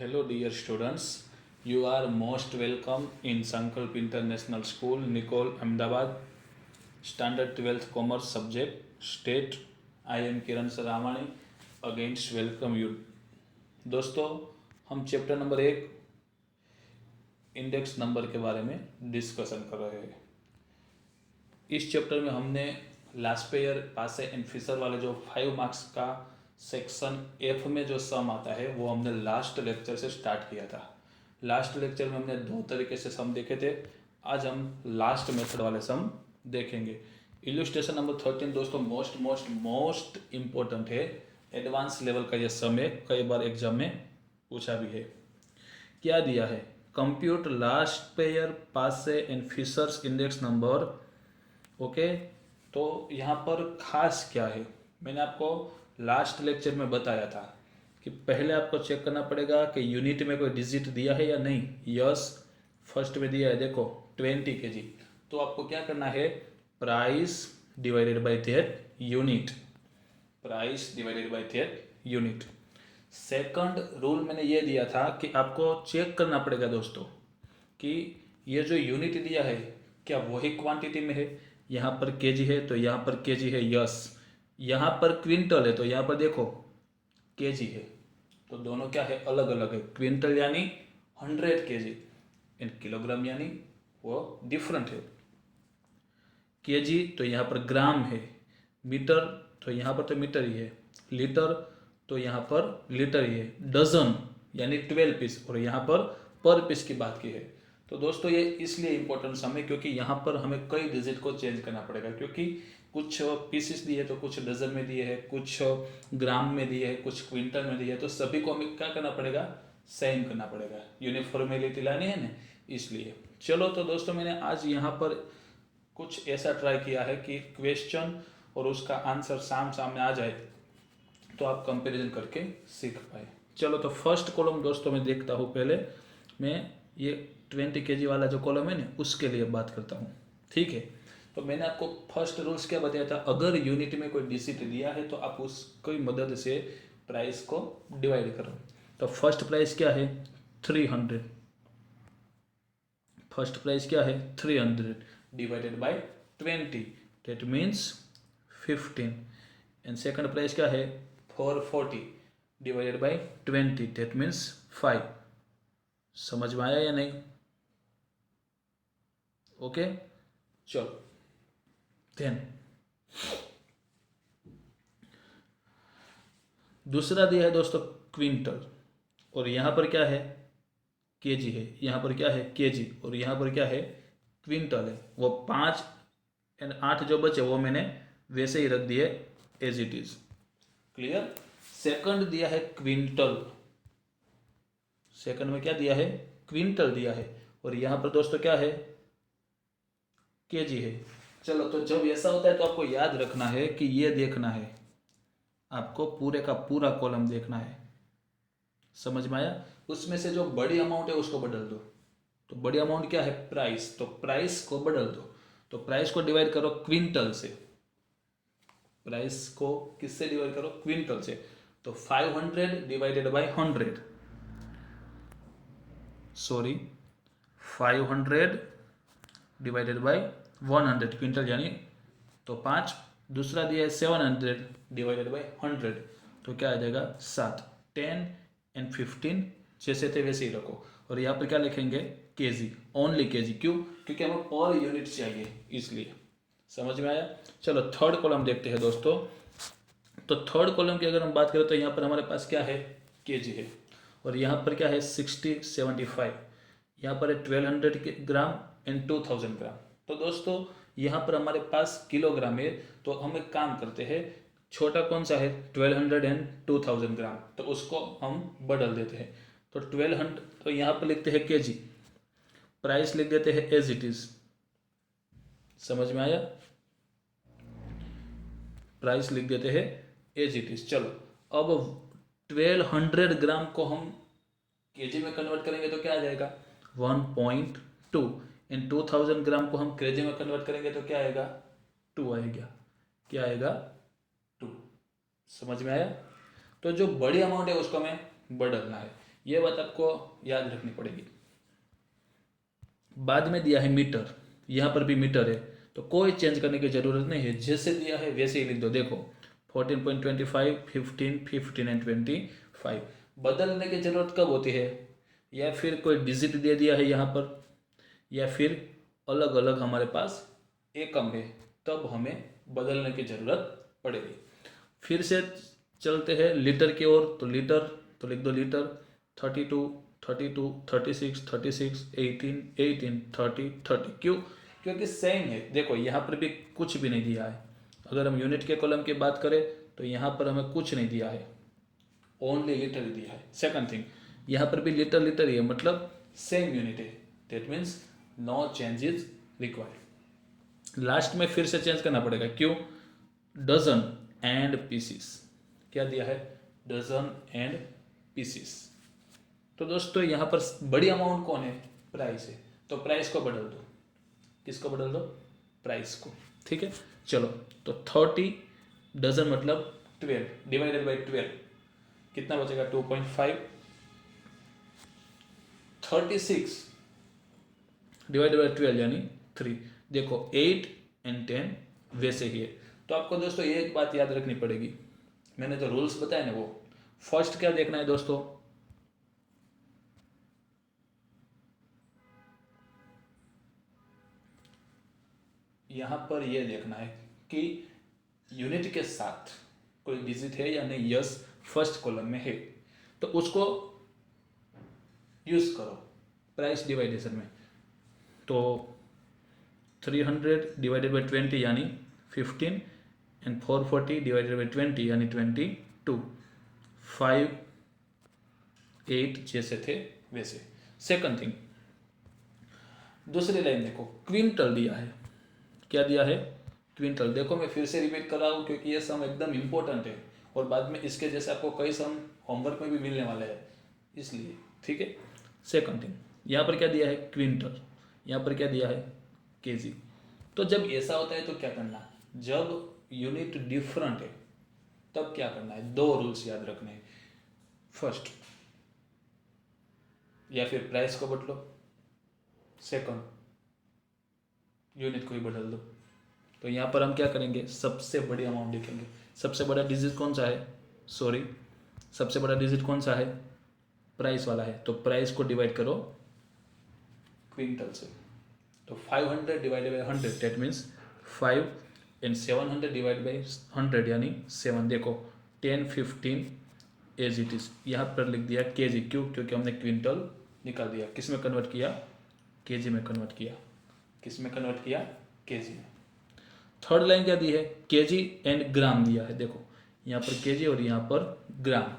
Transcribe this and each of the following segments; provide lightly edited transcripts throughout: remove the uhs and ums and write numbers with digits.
Hello, dear students. You are most welcome in Sankalp International School, Nicole, Ahmedabad. Standard 12th Commerce subject, State. I am Kiran Saramani. Against welcome you. दोस्तों, हम chapter number 1 index number के बारे में discussion कर रहे हैं। इस chapter में हमने last pair Paasche and Fisher वाले जो 5 मार्क्स का सेक्शन एफ में जो सम आता है वो हमने लास्ट लेक्चर से स्टार्ट किया था। लास्ट लेक्चर में हमने 2 तरीके से सम देखे थे। आज हम लास्ट मेथड वाले सम देखेंगे। इलस्ट्रेशन नंबर 13 दोस्तों मोस्ट इम्पोर्टेंट है। एडवांस लेवल का ये सम है, कई बार एग्जाम में पूछा भी है। क्या दिया है? Compute Laspeyres Paasche and Fisher's index number. Okay, तो यहाँ पर खास क्या है, मैंने आपको लास्ट लेक्चर में बताया था कि पहले आपको चेक करना पड़ेगा कि यूनिट में कोई डिजिट दिया है या नहीं। यस, फर्स्ट में दिया है, देखो 20 kg। तो आपको क्या करना है, price divided by that unit, price divided by that unit. Second rule मैंने ये दिया था कि आपको चेक करना पड़ेगा दोस्तों कि ये जो यूनिट दिया है क्या वही क्वांटिटी में है। यहाँ पर केजी है तो यहाँ पर केजी है, यस। यहाँ पर क्विंटल है तो यहाँ पर देखो केजी है, तो दोनों क्या है, अलग अलग है। क्विंटल यानी 100 kg एंड किलोग्राम यानी वो डिफरेंट है। केजी तो यहाँ पर ग्राम है, मीटर तो यहाँ पर तो मीटर ही है, लीटर तो यहाँ पर लीटर ही है, डजन यानी 12 पीस, और यहाँ पर पीस की बात की है। तो दोस्तों ये इसलिए इम्पोर्टेंट सम है क्योंकि यहाँ पर हमें कई डिजिट को चेंज करना पड़ेगा, क्योंकि कुछ पीसेस दिए तो कुछ डजन में दिए है, कुछ ग्राम में दिए है, कुछ क्विंटल में दिए है, तो सभी को हमें क्या करना पड़ेगा, सेम करना पड़ेगा, यूनिफॉर्मेलिटी लानी है ना, इसलिए। चलो तो दोस्तों मैंने आज यहाँ पर कुछ ऐसा ट्राई किया है कि क्वेश्चन और उसका आंसर सामने आ जाए तो आप कंपैरिजन करके सीख पाए। चलो तो फर्स्ट कॉलम दोस्तों मैं देखता हूँ। पहले मैं ये 20 kg वाला जो कॉलम है ना उसके लिए बात करता हूँ, ठीक है। तो मैंने आपको फर्स्ट रूल्स क्या बताया था, अगर यूनिट में कोई डिजिट दिया है तो आप उसकी मदद से प्राइस को डिवाइड करो। तो फर्स्ट प्राइस क्या है, 300। फर्स्ट प्राइस क्या है, 300 divided by 20, that means 15। And second price क्या है, 440 डिवाइडेड बाय 20, दैट मीन्स 5। समझ में आया या नहीं? ओके, चलो देन दूसरा दिया है दोस्तों क्विंटल, और यहाँ पर क्या है, केजी है, यहाँ पर क्या है, केजी, और यहाँ पर क्या है, क्विंटल है। वो 5 एंड 8 जो बचे वो मैंने वैसे ही रख दिए as it is. Clear. Second दिया है क्विंटल, सेकंड में क्या दिया है, क्विंटल दिया है, और यहाँ पर दोस्तों क्या है, केजी है। चलो तो जब ऐसा होता है तो आपको याद रखना है कि ये देखना है, आपको पूरे का पूरा कॉलम देखना है। समझ में आया? उसमें से जो बड़ी अमाउंट है उसको बदल दो। तो बड़ी अमाउंट क्या है, प्राइस, तो प्राइस को बदल दो। तो प्राइस को डिवाइड करो क्विंटल से, प्राइस को किससे डिवाइड करो, क्विंटल से। तो 500 divided by 100, sorry 500 divided by 100, quintal यानी तो 5। दूसरा दिया है 700 डिवाइडेड बाय 100, तो क्या आ जाएगा 7। 10 एंड 15 जैसे थे वैसे ही रखो, और यहाँ पर क्या लिखेंगे, केजी, ओनली केजी। क्यों? क्योंकि हमें पर यूनिट चाहिए, इसलिए। समझ में आया? चलो थर्ड कॉलम देखते हैं दोस्तों। तो थर्ड कॉलम की अगर हम बात करें तो यहाँ पर हमारे पास क्या है, केजी है, और यहाँ पर क्या है 60 75, यहाँ पर है 1200 ग्राम एंड 2000 ग्राम। तो दोस्तों यहाँ पर हमारे पास किलोग्राम है, तो हम एक काम करते हैं, छोटा कौन सा है, 1200 एंड 2000 ग्राम, तो उसको हम बदल देते हैं। तो 1200 तो यहाँ पर लिखते हैं केजी, प्राइस लिख देते हैं एज इट इज। समझ में आया? प्राइस लिख देते हैं एज इट इज। चलो अब 1200 ग्राम को हम केजी में कन्वर्ट करेंगे तो क्या आ जाएगा, 1.2, इन 2000 ग्राम को हम केजी में कन्वर्ट करेंगे तो क्या आएगा, 2 आएगा। क्या आएगा, 2। समझ में आया? तो जो बड़ी अमाउंट है उसको हमें बदलना है। ये बात आपको याद रखनी पड़ेगी। बाद में दिया है मीटर, यहाँ पर भी मीटर है, तो कोई चेंज करने की जरूरत नहीं है, जैसे दिया है वैसे ही लिख दो। देखो 14.25, 15, 15 एंड 25। बदलने की जरूरत कब होती है, या फिर कोई डिजिट दे दिया है यहाँ पर, या फिर अलग अलग हमारे पास एकम है, तब हमें बदलने की जरूरत पड़ेगी। फिर से चलते हैं लीटर की ओर, तो लीटर तो लिख दो लीटर। 32, 32, 36, 36, 18, 18, 30, 30। क्यों? क्योंकि सेम है। देखो यहाँ पर भी कुछ भी नहीं दिया है। अगर हम यूनिट के कॉलम की बात करें तो यहाँ पर हमें कुछ नहीं दिया है, ओनली लीटर दिया है। सेकंड थिंग, यहाँ पर भी लीटर लीटर ही है, मतलब सेम यूनिट है, that means no change is required. Last में फिर से चेंज करना पड़ेगा। क्यों? Dozen and pieces. क्या दिया है? Dozen and pieces. तो दोस्तों यहाँ पर बड़ी अमाउंट कौन है? प्राइस है, तो प्राइस को बदल दो। किसको बदल दो? प्राइस को। ठीक है, चलो। तो 30 डजन मतलब 12 डिवाइडेड बाई 12, कितना बचेगा? 2.5। 36 डिवाइडेड बाई 12 यानी 3। देखो 8 एंड 10 वैसे ही है। तो आपको दोस्तों एक बात याद रखनी पड़ेगी, मैंने जो रूल्स बताए ना, वो फर्स्ट क्या देखना है दोस्तों, यहां पर यह देखना है कि यूनिट के साथ कोई डिजिट है या नहीं। यस, फर्स्ट कॉलम में है, तो उसको यूज करो प्राइस डिवाइडेशन में। तो 300 डिवाइडेड बाई 20 यानी 15 एंड 440 डिवाइडेड बाई 20 यानी 22। 5, 8 जैसे थे वैसे। सेकंड थिंग, दूसरी लाइन देखो, क्विंटल दिया है। क्या दिया है? क्विंटल। देखो मैं फिर से रिपीट कर रहा हूँ क्योंकि ये सम एकदम इंपॉर्टेंट है और बाद में इसके जैसे आपको कई सम होमवर्क में भी मिलने वाले हैं, इसलिए। ठीक है, सेकंड थिंग, यहाँ पर क्या दिया है? क्विंटल। यहाँ पर क्या दिया है? केजी। तो जब ऐसा होता है तो क्या करना, जब यूनिट डिफरेंट है तब क्या करना है? दो रूल्स याद रखने हैं। फर्स्ट, या फिर प्राइस को बदलो, सेकंड यूनिट को ही बदल दो। तो यहाँ पर हम क्या करेंगे? सबसे बड़ी अमाउंट लिखेंगे। सबसे बड़ा डिजिट कौन सा है? सॉरी, सबसे बड़ा डिजिट कौन सा है? प्राइस वाला है, तो प्राइस को डिवाइड करो क्विंटल से। तो 500 divided by 100 that means 5 and 700 divide by 100 यानी 7। देखो 10, 15 एज इट इज। यहाँ पर लिख दिया केजी। क्यों? क्योंकि हमने क्विंटल निकाल दिया। किस में कन्वर्ट किया? केजी में कन्वर्ट किया। किस में कन्वर्ट किया? केजी में। थर्ड लाइन क्या दी है? केजी एंड ग्राम दिया है। देखो यहाँ पर केजी और यहाँ पर ग्राम,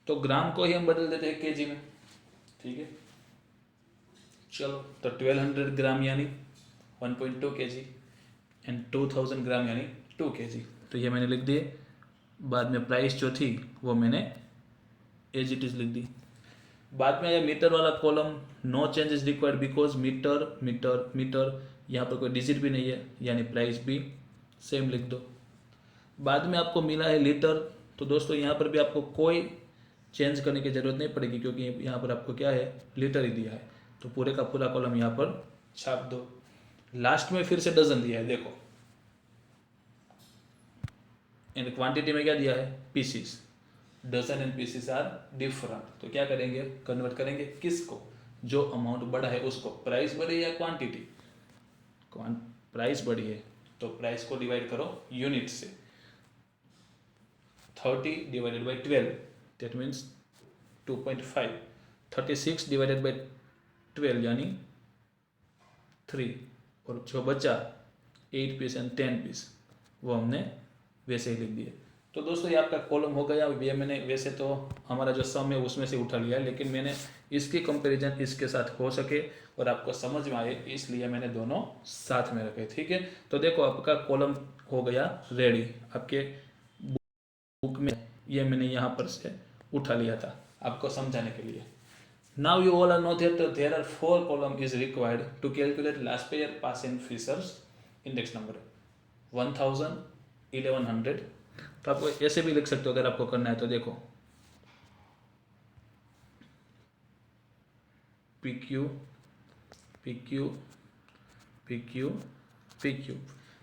तो ग्राम को ही हम बदल देते हैं केजी में। ठीक है, चलो। तो 1200 ग्राम यानी 1.2 केजी एंड 2000 ग्राम यानी 2 केजी। तो ये मैंने लिख दिए। बाद में प्राइस जो थी वो मैंने एज इट इज लिख दी। बाद में यह मीटर वाला column, no changes required because metre metre metre, यहाँ पर कोई डिजिट भी नहीं है यानी प्राइस भी सेम लिख दो। बाद में आपको मिला है लीटर, तो दोस्तों यहाँ पर भी आपको कोई चेंज करने की ज़रूरत नहीं पड़ेगी क्योंकि यहाँ पर आपको क्या है? लीटर ही दिया है, तो पूरे का पूरा कॉलम यहाँ पर छाप दो। लास्ट में फिर से डजन दिया है, देखो। एंड क्वांटिटी में क्या दिया है? Pieces. Dozen and pieces are different, तो क्या करेंगे? कन्वर्ट करेंगे किसको? जो अमाउंट बड़ा है उसको। प्राइस बड़ी या क्वांटिटी? प्राइस बड़ी है तो प्राइस को डिवाइड करो यूनिट से। 30 divided by 12 that means 2.5। 36 divided by 12 यानी 3, और जो बचा 8 पीस एंड 10 पीस वो हमने वैसे ही लिख दिए। तो दोस्तों ये आपका कॉलम हो गया। ये मैंने वैसे तो हमारा जो सम है उसमें से उठा लिया है, लेकिन मैंने इसकी कंपैरिजन इसके साथ हो सके और आपको समझ में आए इसलिए मैंने दोनों साथ में रखे। ठीक है, तो देखो आपका कॉलम हो गया रेडी। आपके बुक में ये मैंने यहाँ पर से उठा लिया था आपको समझाने के लिए। Now you all know that there are 4 columns is required to calculate last year pass and Fisher's index number 1000, 1100। तो आपको ऐसे भी लिख सकते हो अगर आपको करना है तो। देखो P Q P Q P Q P Q.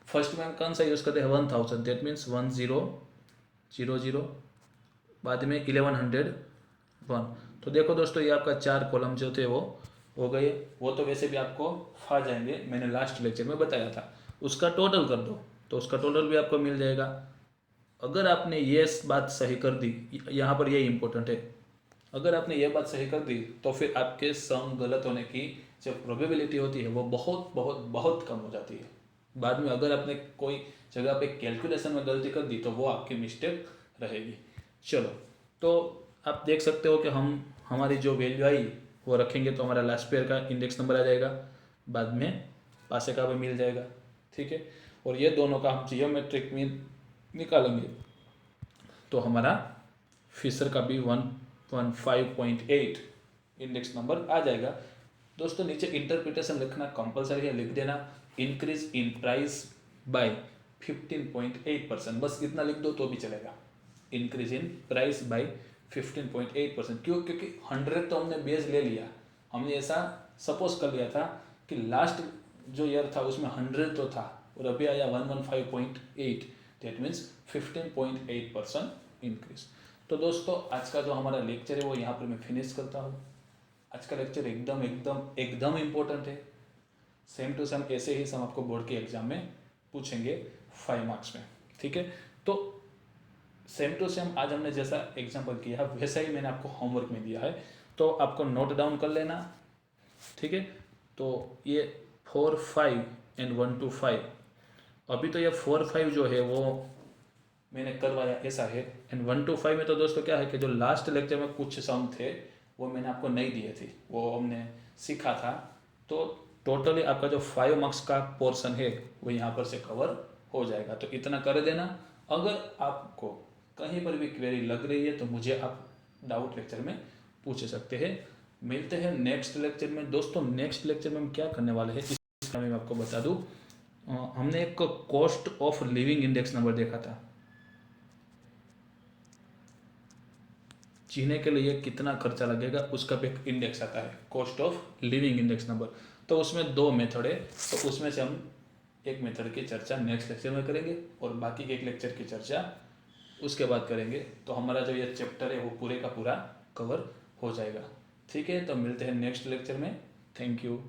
First में हम कौन सा यूज़ करते हैं 1000, दैट मीन्स 1000, बाद में 1101। तो देखो दोस्तों, ये आपका 4 कॉलम जो थे वो हो गए। वो तो वैसे भी आपको आ जाएंगे, मैंने लास्ट लेक्चर में बताया था। उसका टोटल कर दो तो उसका टोटल भी आपको मिल जाएगा। अगर आपने ये बात सही कर दी, यहाँ पर ये इम्पोर्टेंट है, अगर आपने ये बात सही कर दी तो फिर आपके सम गलत होने की जो प्रोबेबिलिटी होती है वो बहुत बहुत बहुत कम हो जाती है। बाद में अगर आपने कोई जगह पे कैलकुलेशन में गलती कर दी तो वो आपकी मिस्टेक रहेगी। चलो, तो आप देख सकते हो कि हम हमारी जो वैल्यू आई वो रखेंगे तो हमारा लास्ट पेयर का इंडेक्स नंबर आ जाएगा, बाद में पासे का भी मिल जाएगा। ठीक है, और ये दोनों का हम जियोमेट्रिक में निकालेंगे तो हमारा फिशर का भी 115.8 इंडेक्स नंबर आ जाएगा। दोस्तों नीचे इंटरप्रिटेशन लिखना कंपलसरी है, लिख देना इंक्रीज इन प्राइस बाय 15.8%, बस इतना लिख दो तो भी चलेगा। Increase in price by 15.8%। क्यों? क्योंकि 100 तो हमने बेस ले लिया, हमने ऐसा सपोज कर लिया था कि लास्ट जो ईयर था उसमें 100 तो था और अभी आया 115.8, दैट मीन्स 15.8% इंक्रीज। तो दोस्तों आज का जो हमारा लेक्चर है वो यहाँ पर मैं फिनिश करता हूँ। आज का लेक्चर एकदम एकदम एकदम इम्पोर्टेंट है। सेम टू सेम ऐसे ही सम आपको बोर्ड के एग्जाम में पूछेंगे 5 मार्क्स में। ठीक है, तो सेम टू सेम आज हमने जैसा एग्जाम्पल किया वैसा ही मैंने आपको होमवर्क में दिया है, तो आपको नोट डाउन कर लेना। ठीक है, तो ये 4, 5 एंड 1 to 5, अभी तो ये 4, 5 जो है वो मैंने करवाया ऐसा है, एंड 1 to 5 में तो दोस्तों क्या है कि जो लास्ट लेक्चर में कुछ सम थे वो मैंने आपको नहीं दिए थे, वो हमने सीखा था। तो टोटली आपका जो 5 मार्क्स का पोर्शन है वो यहाँ पर से कवर हो जाएगा। तो इतना कर देना। अगर आपको कहीं पर भी क्वेरी लग रही है तो मुझे आप डाउट लेक्चर में पूछ सकते हैं। मिलते हैं नेक्स्ट लेक्चर में। दोस्तों नेक्स्ट लेक्चर में हम क्या करने वाले हैं इसका मैं आपको बता दूं। हमने एक cost of living index number देखा था, जीने के लिए कितना खर्चा लगेगा उसका भी एक इंडेक्स आता है, cost of living index number. तो उसमें 2 मेथड है, तो उसमें से हम एक मेथड की चर्चा नेक्स्ट लेक्चर में करेंगे और बाकी के एक लेक्चर की चर्चा उसके बाद करेंगे। तो हमारा जो ये चैप्टर है वो पूरे का पूरा कवर हो जाएगा। ठीक है, तो मिलते हैं नेक्स्ट लेक्चर में। Thank you.